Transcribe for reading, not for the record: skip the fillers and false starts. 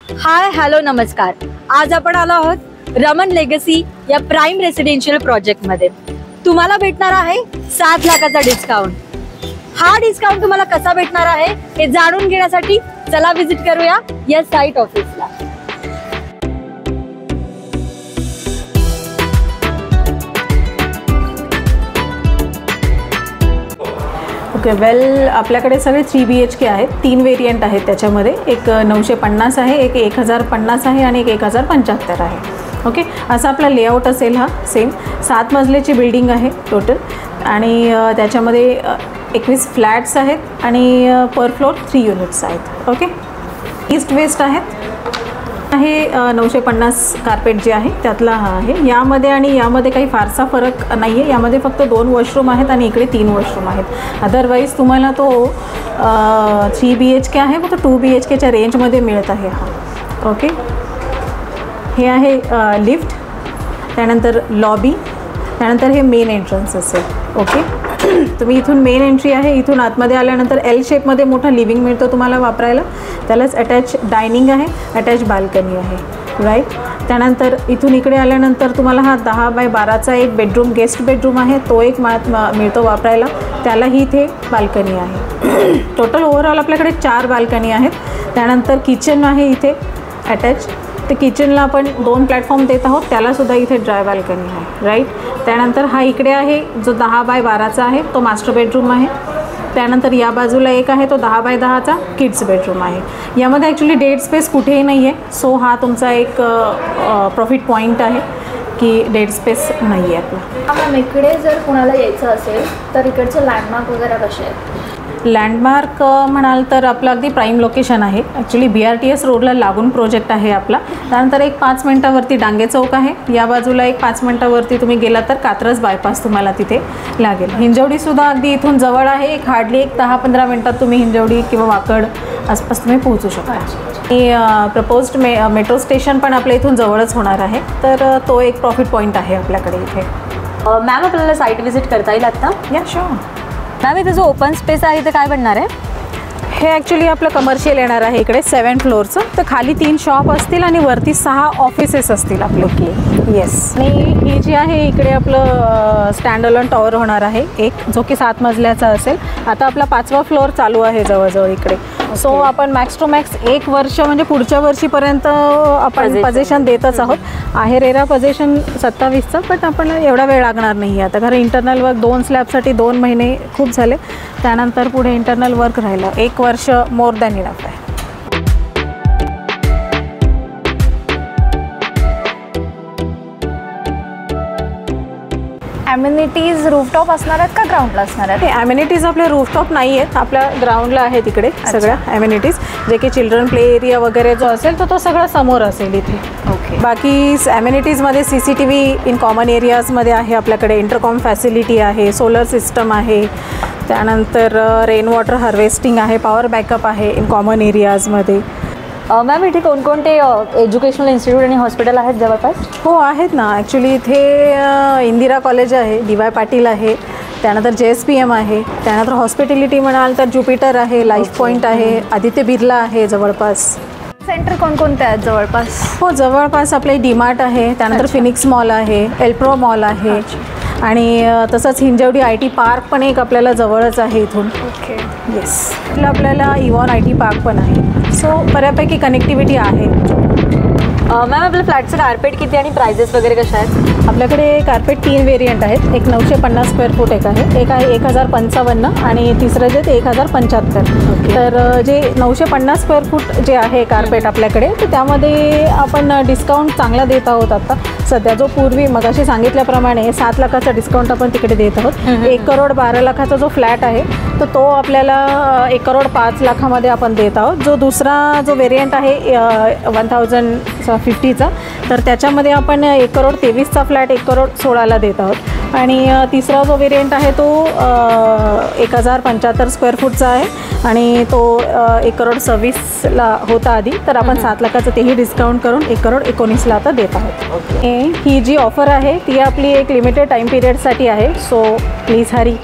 Hi hello नमस्कार। आज आपण आलो आहोत रमन लेगसी या प्राइम रेसिडेन्शियल प्रोजेक्ट मध्ये। तुम्हाला भेटणार आहे 7 लाखाचा डिस्काउंट। हा डिस्काउंट तुम्हाला कसा भेटणार आहे हे जाणून घेण्यासाठी चला विजिट करूया या साइट ऑफिसला। ओके वेल आपल्याकडे सगळे 3 BHK आहेत। 3 वेरियंट आहेत त्याच्यामध्ये, एक 950 आहे, एक 1050 आहे आणि एक 1075 आहे। ओके असा आपला लेआउट असेल। हा सेम 7 मजल्याची बिल्डिंग आहे टोटल आणि त्याच्यामध्ये 21 फ्लॅट्स आहेत आणि पर फ्लोर 3 युनिट्स आहेत। ओके ईस्ट वेस्ट आहेत। हे 950 कार्पेट जे आहे त्यातला हा आहे। यामध्ये आणि यामध्ये काही फारसा फरक नाही आहे। यामध्ये फक्त 2 वॉशरूम आहेत आणि इकडे 3 वॉशरूम आहेत। अदरवाईज तुम्हाला तो 3 BHK आहे फक्त 2 BHKच्या रेंजमध्ये मिळत आहे हा। ओके हे आहे लिफ्ट, त्यानंतर लॉबी, त्यानंतर हे मेन एंट्रन्स असेल। ओके तुम्ही इथून मेन एंट्री आहे, इथून आतमध्ये आल्यानंतर L शेपमध्ये मोठा लिव्हिंग मिळतो तुम्हाला वापरायला। त्यालाच अटॅच डायनिंग आहे, अटॅच बाल्कनी आहे, राईट। त्यानंतर इथून इकडे आल्यानंतर तुम्हाला हा 10 बाय 12चा एक बेडरूम, गेस्ट बेडरूम आहे, तो एक मिळतो वापरायला। त्यालाही इथे बाल्कनी आहे। टोटल ओव्हरऑल आपल्याकडे 4 बाल्कनी आहेत। त्यानंतर किचन आहे इथे अटॅच। ते किचनला आपण 2 प्लॅटफॉर्म देत आहोत, त्यालासुद्धा इथे ड्राय बाल्कनी आहे, राईट। त्यानंतर हा इकडे आहे जो 10 बाय 12चा आहे, तो मास्टर बेडरूम आहे। त्यानंतर या बाजूला एक आहे तो 10 बाय 10चा किड्स बेडरूम आहे। यामध्ये ॲक्च्युली डेड स्पेस कुठेही नाही आहे, सो हा तुमचा एक प्रॉफिट पॉईंट आहे की डेड स्पेस नाही आहे आपला। मॅम इकडे जर कोणाला यायचं असेल तर इकडचे लँडमार्क वगैरे कसे आहेत? लँडमार्क म्हणाल तर आपलं अगदी प्राईम लोकेशन आहे। ॲक्च्युली BRTS रोडला लागून प्रोजेक्ट आहे आपला। त्यानंतर एक 5 मिनटावरती डांगे चौक आहे। या बाजूला एक 5 मिनटावरती तुम्ही गेलात तर कात्रज बायपास तुम्हाला तिथे लागेल। हिंजवडीसुद्धा अगदी इथून जवळ आहे। एक हार्डली 10-15 मिनटात तुम्ही हिंजवडी किंवा वाकड आसपास तुम्ही पोहोचू शकता। आणि प्रपोज्ड मेट्रो स्टेशन पण आपल्या इथून जवळच होणार आहे, तर तो एक प्रॉफिट पॉईंट आहे आपल्याकडे इथे। मॅम आपल्याला साइट व्हिजिट करता येईल आता? या शुअर मॅम इथे जो ओपन स्पेस आहे ते काय बनणार आहे? हे ॲक्च्युली आपलं कमर्शियल येणार आहे इकडे 7 फ्लोअरचं। तर खाली 3 शॉप असतील आणि वरती 6 ऑफिसेस असतील आपले। येस आणि ही जी आहे इकडे आपलं स्टँड अलोन टॉवर होणार आहे एक, जो की 7 मजल्याचा असेल। आता आपला 5वा फ्लोअर चालू आहे जवळजवळ इकडे। सो आपण मॅक्स टू मॅक्स 1 वर्ष म्हणजे पुढच्या वर्षीपर्यंत आपण पोझिशन देतच आहोत। आहे रेरा पोझिशन 27चं, पण आपण एवढा वेळ लागणार नाही आहे आता, कारण इंटरनल वर्क 2 स्लॅबसाठी 2 महिने खूप झाले। त्यानंतर पुढे इंटरनल वर्क राहिलं 1 वर्ष मोर दॅन इनफ आहे। ॲम्युनिटीज रूफटॉप असणार आहेत का ग्राउंडला असणार आहेत? ॲम्युनिटीज आपल्या रूफटॉप नाही आहेत, आपल्या ग्राउंडला आहे तिकडे सगळ्या ॲम्युनिटीज, जे की चिल्ड्रन प्ले एरिया वगैरे जो असेल तो सगळा समोर असेल इथे। ओके बाकी ॲम्युनिटीजमध्ये CCTV इन कॉमन एरियाजमध्ये आहे आपल्याकडे, इंटरकॉम फॅसिलिटी आहे, सोलर सिस्टम आहे, त्यानंतर रेन वॉटर हार्वेस्टिंग आहे, पॉवर बॅकअप आहे इन कॉमन एरियाजमध्ये। मॅम इथे कोणकोणते एज्युकेशनल इन्स्टिट्यूट आणि हॉस्पिटल आहेत जवळपास? हो आहेत ना, ॲक्च्युली इथे इंदिरा कॉलेज आहे, DY पाटील आहे, त्यानंतर JSPM आहे, त्यानंतर हॉस्पिटॅलिटी म्हणाल तर ज्युपिटर आहे, लाईफ पॉईंट आहे, आदित्य बिर्ला आहे जवळपास। सेंटर कोणकोणते आहेत जवळपास? हो जवळपास आपले DMart आहे, त्यानंतर फिनिक्स मॉल आहे, एल्प्रो मॉल आहे आणि तसंच हिंजवडी IT पार्क पण एक आपल्याला जवळच आहे इथून। ओके येस आपल्याला इव्हॉन IT पार्क पण आहे, सो बऱ्यापैकी कनेक्टिव्हिटी आहे। मॅम आपल्या फ्लॅटचं कार्पेट किती आणि प्राइजेस वगैरे कशा आहेत? आपल्याकडे कार्पेट 3 वेरियंट आहेत, एक 950 स्क्वेअर फूट एक आहे 1055 आणि तिसरं जे ते 1075। तर जे 950 स्क्वेअर फूट जे आहे कार्पेट आपल्याकडे, तर त्यामध्ये आपण डिस्काउंट चांगला देत आहोत आता सध्या। जो पूर्वी मगाशी सांगितल्याप्रमाणे 7 लाखाचा डिस्काउंट आपण तिकडे देत आहोत। 1 करोड 12 लाखाचा जो फ्लॅट आहे तर तो आपल्याला 1 करोड 5 लाखामध्ये आपण देत आहोत। जो दुसरा जो वेरियंट आहे 1050चा, तर त्याच्यामध्ये आपण 1 करोड 23चा फ्लॅट 1 करोड 16ला देत आहोत। आणि तिसरा जो वेरियंट आहे तो 1075 स्क्वेअर फूटचा आहे आणि तो 1 करोड 26ला होता आधी, तर आपण 7 लाखाचं तेही डिस्काउंट करून 1 करोड 19ला आता देत आहोत। ही जी ऑफर आहे ती आपली एक लिमिटेड टाईम पिरियडसाठी आहे, सो प्लीज हरी।